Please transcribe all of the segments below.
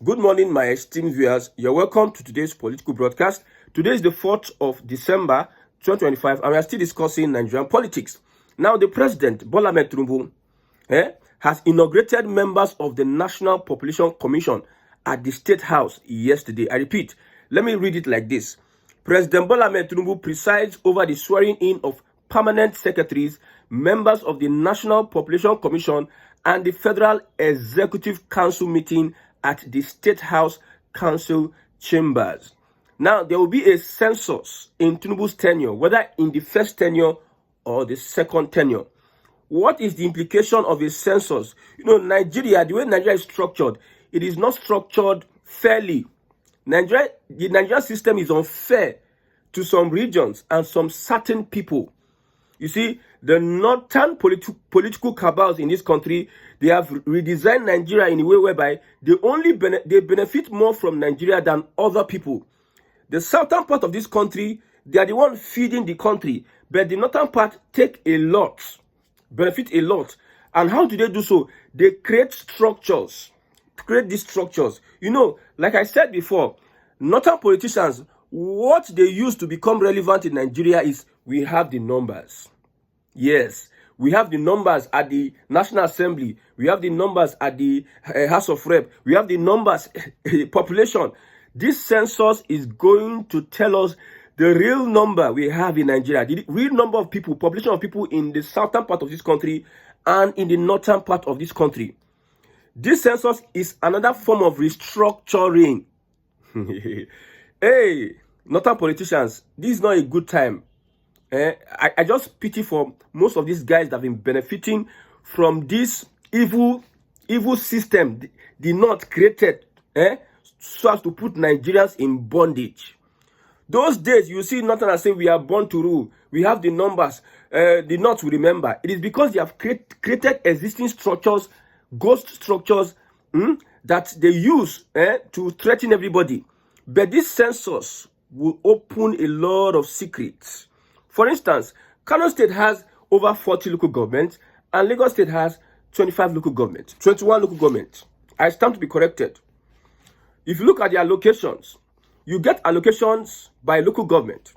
Good morning, my esteemed viewers. You're welcome to today's political broadcast. Today is the 4th of December, 2025, and we are still discussing Nigerian politics. Now, the president, Bola Ahmed Tinubu, has inaugurated members of the National Population Commission at the State House yesterday. I repeat, let me read it like this. President Bola Ahmed Tinubu presides over the swearing-in of permanent secretaries, members of the National Population Commission, and the Federal Executive Council meeting at the State House Council chambers. Now, there will be a census in Tinubu's tenure, whether in the first tenure or the second tenure. What is the implication of a census? Nigeria, the way Nigeria is structured, it is not structured fairly. The Nigerian system is unfair to some regions and some certain people. You see, the northern political cabals in this country, they have redesigned Nigeria in a way whereby they benefit more from Nigeria than other people. The southern part of this country, they are the one feeding the country, but the northern part benefit a lot. And how do they do so? They create these structures. Like I said before, northern politicians, what they use to become relevant in Nigeria is we have the numbers. Yes, we have the numbers at the National Assembly. We have the numbers at the House of Rep. We have the numbers, population. This census is going to tell us the real number we have in Nigeria, the real number of people, population of people in the southern part of this country and in the northern part of this country. This census is another form of restructuring. Hey, northern politicians, this is not a good time. I just pity for most of these guys that have been benefiting from this evil system the North created so as to put Nigerians in bondage. Those days, you see Northerners say we are born to rule. We have the numbers. The North will remember. It is because they have created existing structures, ghost structures, that they use to threaten everybody. But this census will open a lot of secrets. For instance, Kano State has over 40 local governments and Lagos State has 21 local governments. I stand to be corrected. If you look at the allocations, you get allocations by local government.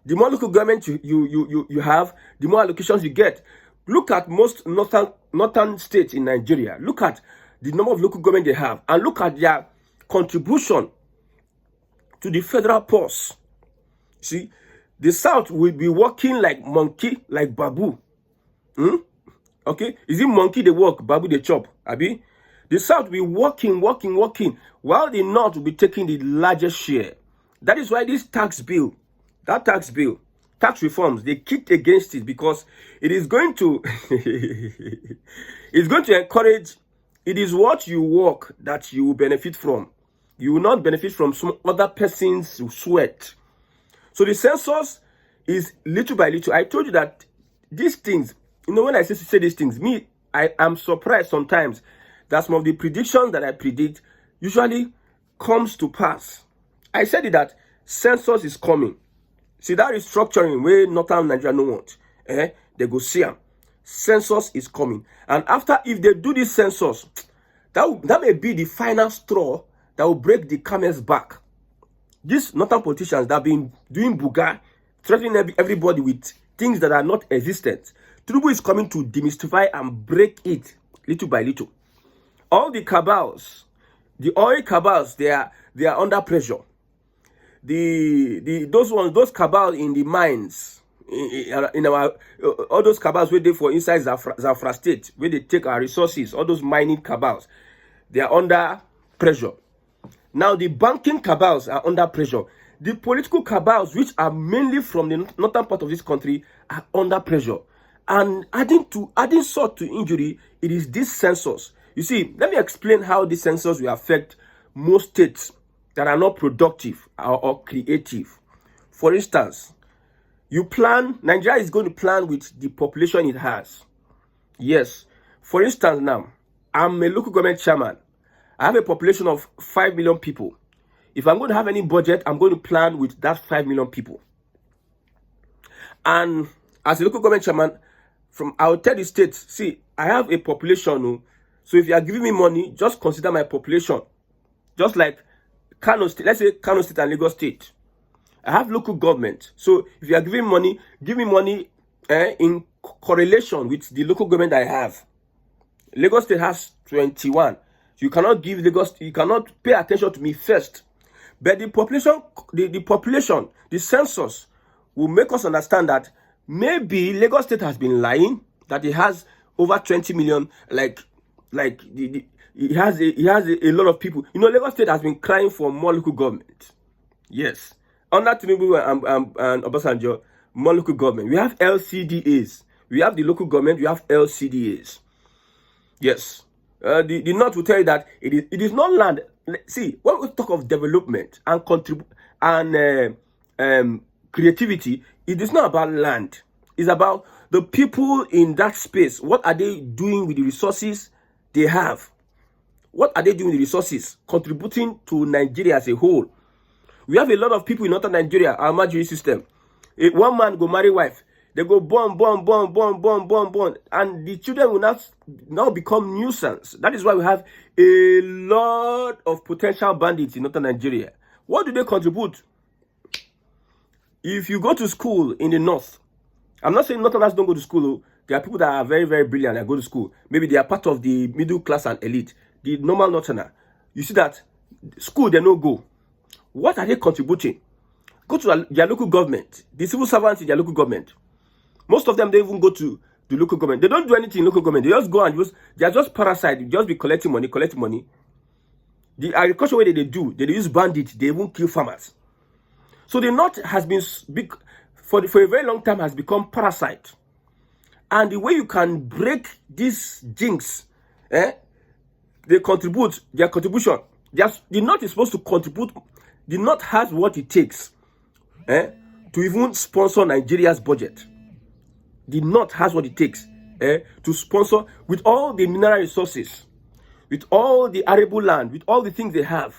The more local government you have, the more allocations you get. Look at most northern states in Nigeria. Look at the number of local government they have and look at their contribution to the federal purse. See, the South will be working like monkey, like babu. Okay? Is it monkey they work, babu they chop? Abi? The South will be working, while the North will be taking the largest share. That is why this tax reforms, they kicked against it because it is going to it's going to encourage, it is what you work that you will benefit from. You will not benefit from some other person's sweat. So the census is little by little. I told you that these things, when I say these things, I am surprised sometimes that some of the predictions that I predict usually comes to pass. I said it that census is coming. See, that restructuring where northern Nigeria no want. They go see them. Census is coming. And after, if they do this census, that may be the final straw that will break the camel's back. These northern politicians that have been doing buga, threatening everybody with things that are not existent. Tinubu is coming to demystify and break it little by little. All the cabals, the oil cabals, they are under pressure. Those cabals in the mines, in our all those cabals where they for inside Zafra State, where they take our resources, all those mining cabals, they are under pressure. Now, the banking cabals are under pressure. The political cabals, which are mainly from the northern part of this country, are under pressure. And adding salt to injury, it is this census. You see, let me explain how this census will affect most states that are not productive or creative. For instance, Nigeria is going to plan with the population it has. Yes. For instance, now, I'm a local government chairman. I have a population of 5 million people. If I'm going to have any budget, I'm going to plan with that 5 million people. And as a local government chairman, I'll tell the state, see, I have a population. So if you are giving me money, just consider my population. Just like Kano State, let's say Kano State and Lagos State. I have local government. So if you are giving money, give me money in correlation with the local government I have. Lagos State has 21. You cannot give Lagos, you cannot pay attention to me first. But the population, the census will make us understand that maybe Lagos State has been lying, that it has over 20 million, it has a lot of people. You know, Lagos State has been crying for more local government. Yes. Under Tinubu and Obasanjo, more local government. We have LCDAs. We have the local government, we have LCDAs. Yes. The North will tell you that it is not land. See, when we talk of development and creativity, it is not about land. It's about the people in that space. What are they doing with the resources they have? What are they doing with the resources? Contributing to Nigeria as a whole. We have a lot of people in northern Nigeria, our marriage system. One man go marry wife. They go born, and the children will now become nuisance. That is why we have a lot of potential bandits in northern Nigeria. What do they contribute? If you go to school in the north, I'm not saying northerners don't go to school. There are people that are very, very brilliant and go to school. Maybe they are part of the middle class and elite. The normal northerner, you see that school they no go. What are they contributing? Go to their local government. The civil servants in their local government. Most of them, they even go to the local government. They don't do anything in local government. They just go and they are just parasites. They just be collecting money. The agriculture way they do, they use bandits. They even kill farmers. So the North has been big for a very long time, has become parasite. And the way you can break this jinx, they contribute their contribution. The North is supposed to contribute. The North has what it takes to even sponsor Nigeria's budget. The North has what it takes to sponsor, with all the mineral resources, with all the arable land, with all the things they have.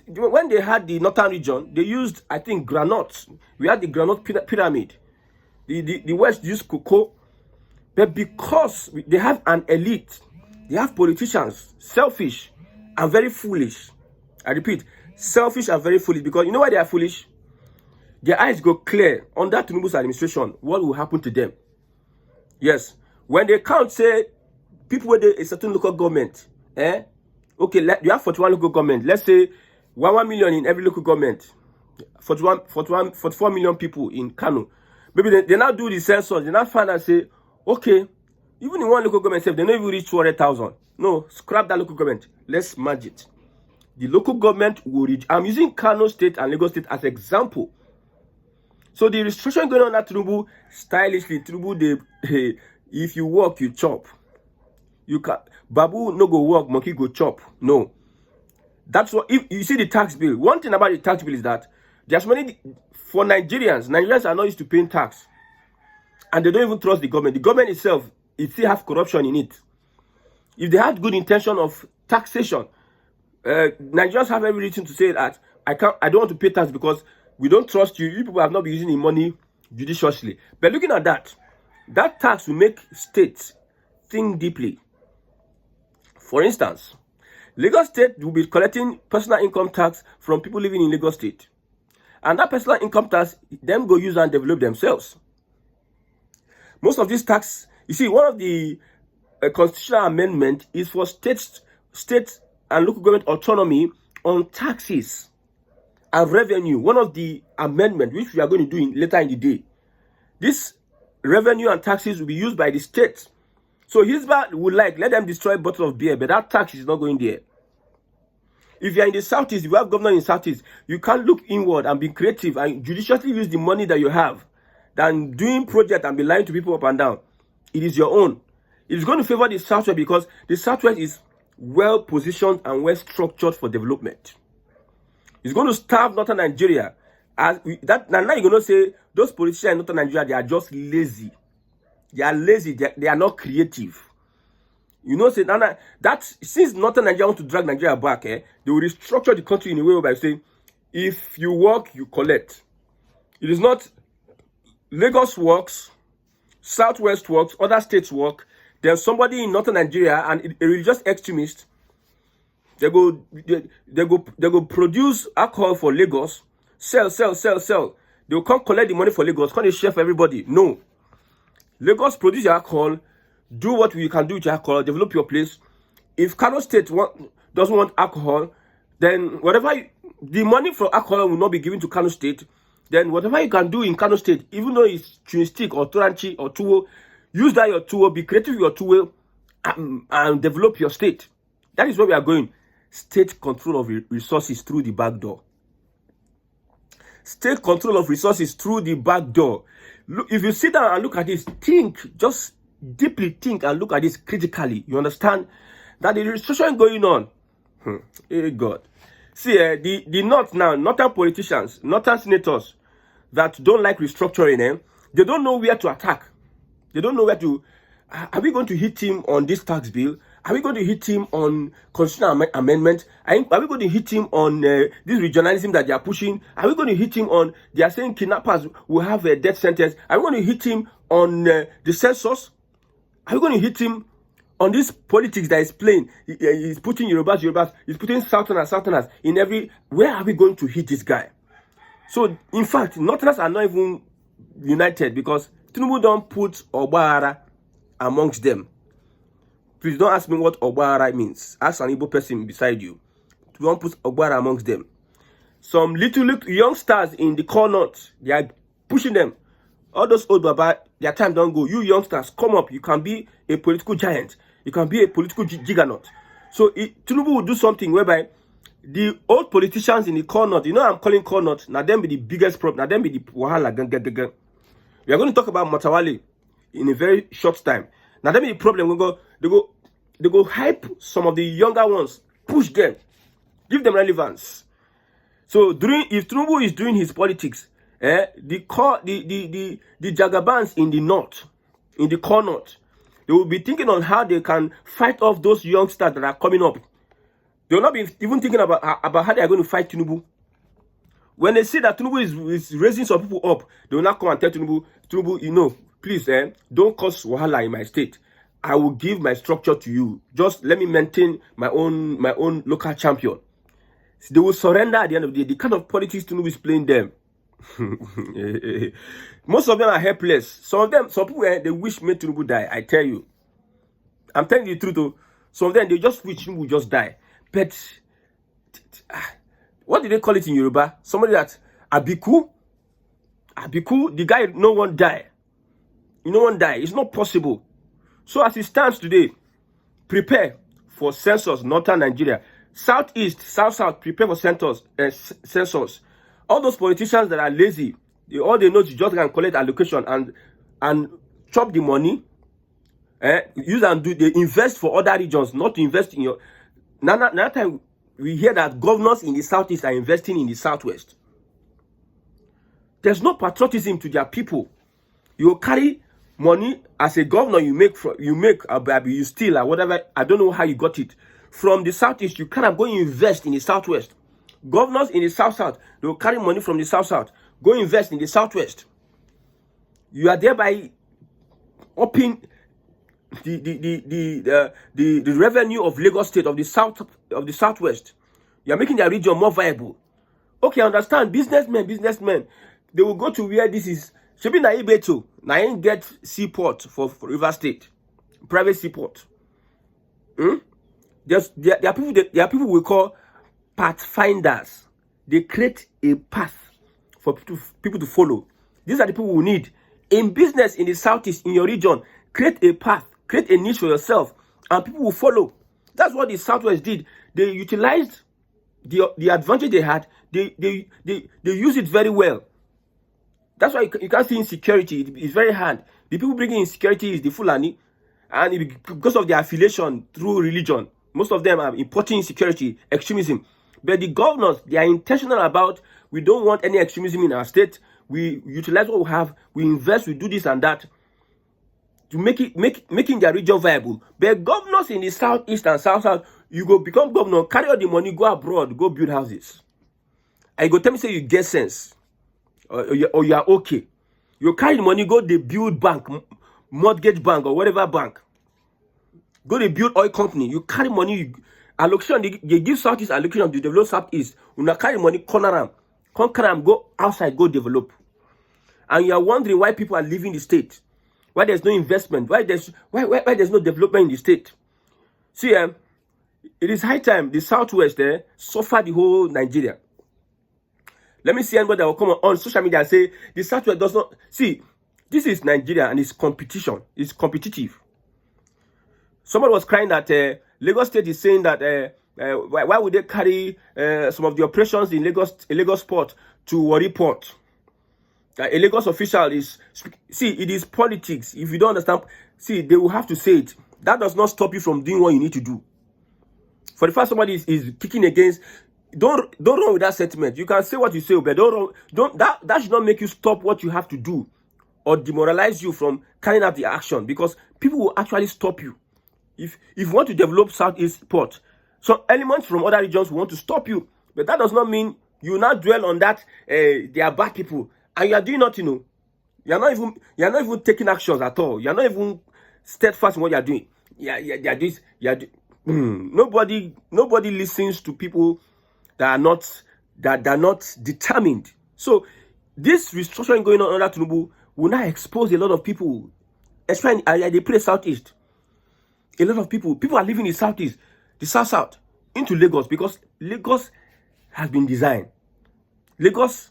When they had the northern region, they used, I think, granules. We had the granite pyramid. The West used cocoa. But because they have an elite, they have politicians, selfish and very foolish. I repeat, selfish and very foolish. Because you know why they are foolish? Their eyes go clear under Tinubu's administration. What will happen to them? Yes. When they count, say, people with a certain local government, okay, you have 41 local government. Let's say 1 million in every local government. 44 million people in Kano. Maybe they now do the census. They now find and say, okay, even in one local government, they don't even reach 200,000. No, scrap that local government. Let's merge it. The local government will reach. I'm using Kano State and Lagos State as example. So the restructuring going on at Tinubu, stylishly, Tinubu, if you work, you chop. You can Babu no go work, monkey go chop. No. That's what, if you see the tax bill, one thing about the tax bill is that there's many, for Nigerians are not used to paying tax. And they don't even trust the government. The government itself, it still has corruption in it. If they had good intention of taxation, Nigerians have every reason to say that I don't want to pay tax because we don't trust you. You people have not been using the money judiciously. But looking at that tax will make states think deeply. For instance, Lagos State will be collecting personal income tax from people living in Lagos State. And that personal income tax, them go use and develop themselves. Most of these tax, you see, one of the constitutional amendment is for state and local government autonomy on taxes and revenue. One of the amendments which we are going to do later in the day. This revenue and taxes will be used by the state. So Hizbah would let them destroy a bottle of beer, but that tax is not going there. If you are in the Southeast, if you have governor in the Southeast, you can't look inward and be creative and judiciously use the money that you have than doing project and be lying to people up and down. It is your own. It is going to favor the Southwest because the Southwest is well positioned and well structured for development. It's going to starve northern Nigeria. Now you're going to say those politicians in northern Nigeria, they are just lazy. They are lazy. They are not creative. You know, say that since northern Nigeria want to drag Nigeria back, they will restructure the country in a way by saying, if you work, you collect. It is not Lagos works, Southwest works, other states work. There's somebody in northern Nigeria and a religious extremist. They go produce alcohol for Lagos, sell. They will come collect the money for Lagos, come and share for everybody. No. Lagos produce your alcohol, do what you can do with your alcohol, develop your place. If Kano State doesn't want alcohol, then the money for alcohol will not be given to Kano State. Then whatever you can do in Kano State, even though it's chewing stick or turanchi or tuwo, use that your tuwo, be creative with your tuwo, and develop your state. That is where we are going. State control of resources through the back door. State control of resources through the back door. Look, if you sit down and look at this, just deeply think and look at this critically. You understand that the restructuring going on. Hey God. See, the North now, northern politicians, northern senators that don't like restructuring, they don't know where to attack. They don't know where to. Are we going to hit him on this tax bill? Are we going to hit him on constitutional amendment? Are we going to hit him on this regionalism that they are pushing? Are we going to hit him on, they are saying kidnappers will have a death sentence? Are we going to hit him on the census? Are we going to hit him on this politics that is playing? He's putting Yorubas, he's putting Southerners in every. Where are we going to hit this guy? So, in fact, Northerners are not even united because Tinubu don't put Ogbara amongst them. Please don't ask me what Ogbara means. Ask an Igbo person beside you. You don't put Ogbara amongst them. Some little youngsters in the core north, they are pushing them. All those old baba, their time don't go. You youngsters, come up. You can be a political giant. You can be a political juggernaut. So Tinubu will do something whereby the old politicians in the core north, I'm calling core north, now them be the biggest problem. Now them be the wahala. We are going to talk about Matawale in a very short time. Now them be the problem. They go hype some of the younger ones, push them, give them relevance. So if Tinubu is doing his politics, the Jagabans in the north, in the core north, they will be thinking on how they can fight off those youngsters that are coming up. They will not be even thinking about how they are going to fight Tinubu. When they see that Tinubu is raising some people up, they will not come and tell Tinubu, please, don't cause wahala in my state. I will give my structure to you. Just let me maintain my own local champion. They will surrender at the end of the day. The kind of politics Tinubu is playing them. Most of them are helpless. Some people, they wish me Tinubu die. I tell you. I'm telling you the truth, though. Some of them, they just wish Tinubu just die. But, what do they call it in Yoruba? Somebody that, Abiku, the guy, no one die. No one die. It's not possible. So as it stands today, prepare for census, northern Nigeria. Southeast, south, prepare for census. All those politicians that are lazy, all they know is just can collect allocation and chop the money. Use and they invest for other regions, not to invest in your. Now time we hear that governors in the southeast are investing in the southwest. There's no patriotism to their people. You carry money as a governor, you steal or whatever. I don't know how you got it from the southeast. You cannot go invest in the southwest. Governors in the south, they will carry money from the south, go invest in the southwest. You are thereby upping the revenue of Lagos State, of the southwest. You are making their region more viable. Okay, I understand. Businessmen, they will go to where this is. Should be Naibeto. Now ain't get seaport for River State, private seaport. There are people we call pathfinders. They create a path for people to follow. These are the people we need in business in the southeast, in your region. Create a path, create a niche for yourself, and people will follow. That's what the southwest did. They utilized the advantage they had. They use it very well. That's why you can't see insecurity. It's very hard. The people bringing insecurity is the Fulani, and because of their affiliation through religion, most of them are importing insecurity, extremism. But the governors, they are intentional about, we don't want any extremism in our state. We utilize what we have. We invest. We do this and that to making their region viable. But governors in the southeast and south, you go become governor, carry all the money, go abroad, go build houses. And you go tell me say you get sense. Or you are okay. You carry the money, go the build bank, mortgage bank, or whatever bank. Go to build oil company. You carry money, allocation, they give Southeast allocation to develop Southeast. Una carry money, corner am, go outside, go develop. And you are wondering why people are leaving the state, why there's no investment, why there's no development in the state. See, it is high time the Southwest suffer the whole Nigeria. Let me see anybody that will come on social media and say the Southwest does not. See, this is Nigeria and it's competition. It's competitive. Somebody was crying that Lagos State is saying that why would they carry some of the operations in Lagos port to Warri port? A Lagos official is... See, it is politics. If you don't understand, see, they will have to say it. That does not stop you from doing what you need to do. For the fact somebody is kicking against... Don't run with that sentiment. You can say what you say, but that should not make you stop what you have to do or demoralize you from carrying out the action, because people will actually stop you. If you want to develop Southeast port, some elements from other regions will want to stop you, but that does not mean you now dwell on that. They are bad people, and you are doing nothing. No, you are not even taking actions at all. You are not even steadfast in what you are doing. Nobody listens to people that are not determined. So this restructuring going on under Tinubu will now expose a lot of people, especially they play Southeast. A lot of people are living in Southeast, the South, into Lagos, because Lagos has been designed. Lagos,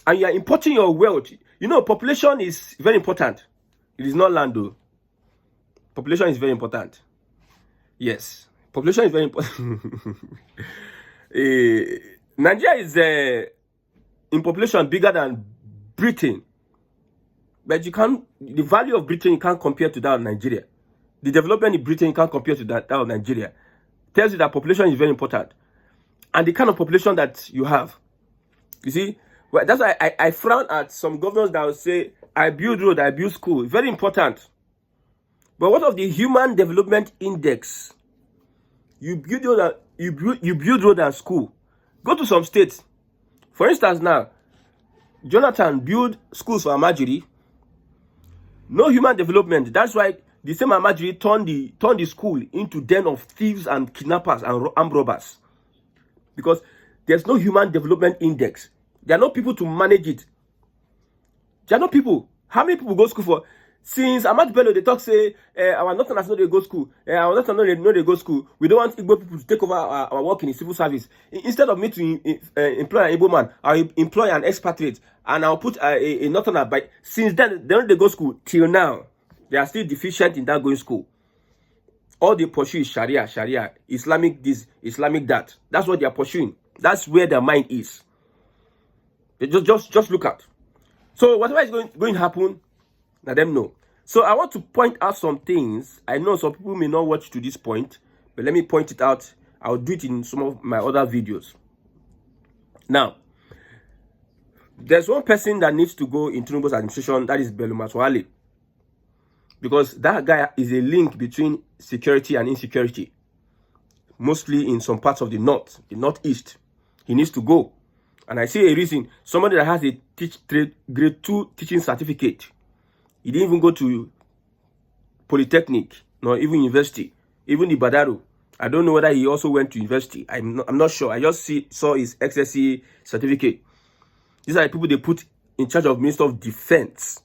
and you are importing your wealth. You know, population is very important. It is not land, though. Population is very important. Yes, population is very important. Nigeria is in population bigger than Britain, but the value of Britain you can't compare to that of Nigeria. The development in Britain you can't compare to that of Nigeria. Tells you that population is very important, and the kind of population that you have. You see, well, that's why I frown at some governors that will say, "I build road, I build school." Very important, but what of the Human Development Index? You build road and school. Go to some states. For instance, now, Jonathan built schools for Amajiri. No human development. That's why the same Amajiri turned the school into den of thieves and kidnappers and armed robbers. Because there's no human development index. There are no people to manage it. There are no people. How many people go to school for? Since Ahmad Bello, they talk say, our Northerners know they go school. Our Northerners know they go school. We don't want Igbo people to take over our work in the civil service. Instead of me to employ an Igbo man, I'll employ an expatriate, and I'll put a Northerner. But since then, they don't go school till now. They are still deficient in that going school. All they pursue is Sharia, Islamic this, Islamic that. That's what they are pursuing. That's where their mind is. They just look at. So whatever is going to happen, let them know. So I want to point out some things. I know some people may not watch to this point, but let me point it out. I'll do it in some of my other videos. Now, there's one person that needs to go in Tinubu's administration, that is Bello Matoale. Because that guy is a link between security and insecurity. Mostly in some parts of the north, the northeast. He needs to go. And I see a reason. Somebody that has a grade 2 teaching certificate. He didn't even go to Polytechnic, nor even university. Even the Badaro. I don't know whether he also went to university. I'm not sure. I just saw his XSC certificate. These are the people they put in charge of Minister of Defense.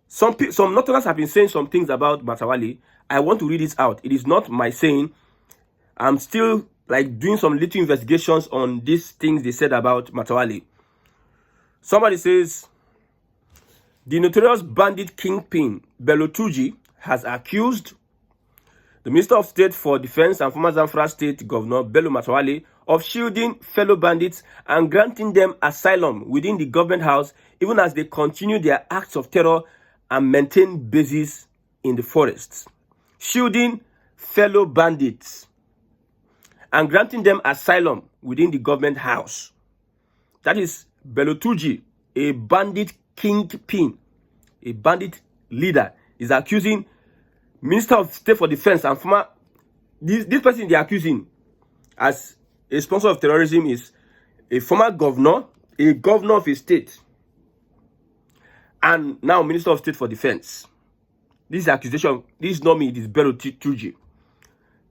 Some Northerners have been saying some things about Matawale. I want to read it out. It is not my saying. I'm still like doing some little investigations on these things they said about Matawale. Somebody says, the notorious bandit kingpin Bello Tuji has accused the Minister of State for Defense and former Zamfara State Governor Bello Matawale of shielding fellow bandits and granting them asylum within the government house, even as they continue their acts of terror and maintain bases in the forests. Shielding fellow bandits and granting them asylum within the government house. That is Bello Tuji, a bandit kingpin, a bandit leader, is accusing Minister of State for Defense and former... This person they are accusing as a sponsor of terrorism is a former governor, a governor of a state, and now Minister of State for Defense. This is accusation. This is not me, it is Bello Tuji.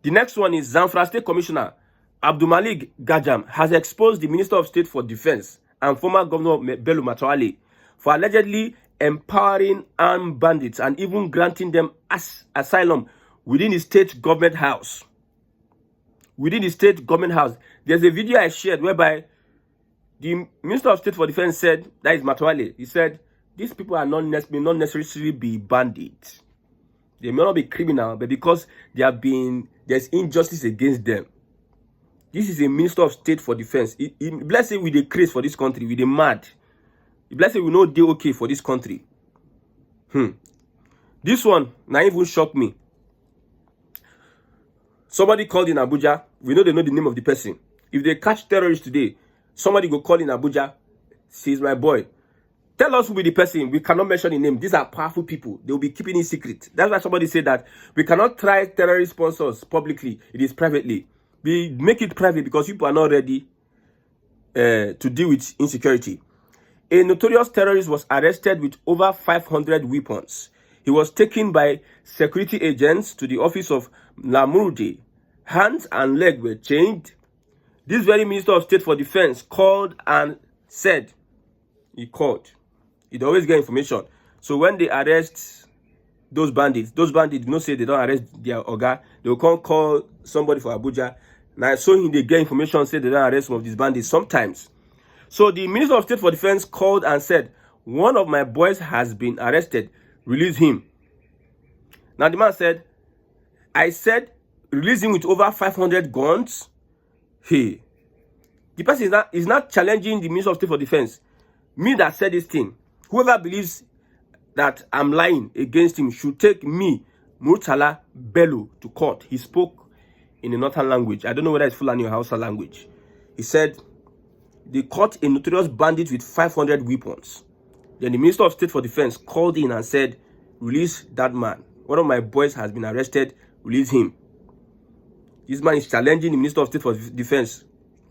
The next one is Zamfara State Commissioner Abdulmalik Gajam has exposed the Minister of State for Defense and former Governor Bello Matawalle for allegedly empowering armed bandits and even granting them asylum within the state government house. Within the state government house. There's a video I shared whereby the Minister of State for Defense said, that is Matawalle, he said, these people are may not necessarily be bandits. They may not be criminal, but because there's injustice against them. This is a Minister of State for Defense. Let's say with a craze for this country, with a mad. Let's say we know they okay for this country. This one, now even shocked me. Somebody called in Abuja. We know they know the name of the person. If they catch terrorists today, somebody go call in Abuja. She's my boy. Tell us who be the person. We cannot mention the name. These are powerful people. They will be keeping it secret. That's why somebody said that we cannot try terrorist sponsors publicly. It is privately. We make it private because people are not ready to deal with insecurity. A notorious terrorist was arrested with over 500 weapons. He was taken by security agents to the office of Lamurde. Hands and legs were chained. This very Minister of State for Defense called and said, he'd always get information. So when they arrest those bandits don't say they don't arrest their oga. They will come call somebody for Abuja. Now, so they get information, say they don't arrest some of these bandits sometimes. So the Minister of State for Defense called and said, one of my boys has been arrested. Release him. Now the man said, I said, release him with over 500 guns. Hey, the person is not challenging the Minister of State for Defense. Me that said this thing. Whoever believes that I'm lying against him should take me, Murtala Bello, to court. He spoke in a northern language. I don't know whether it's Fulani or Hausa language. He said, they caught a notorious bandit with 500 weapons. Then the Minister of State for Defense called in and said, release that man. One of my boys has been arrested. Release him. This man is challenging the Minister of State for Defense.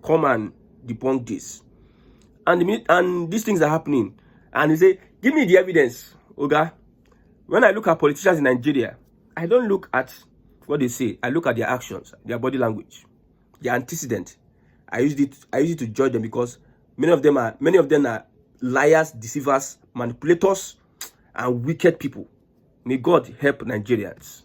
Come and debunk this. And these things are happening. And he say, give me the evidence, Oga. When I look at politicians in Nigeria, I don't look at what they say. I look at their actions, their body language, their antecedent. I use it to judge them because many of them are liars, deceivers, manipulators, and wicked people. May God help Nigerians.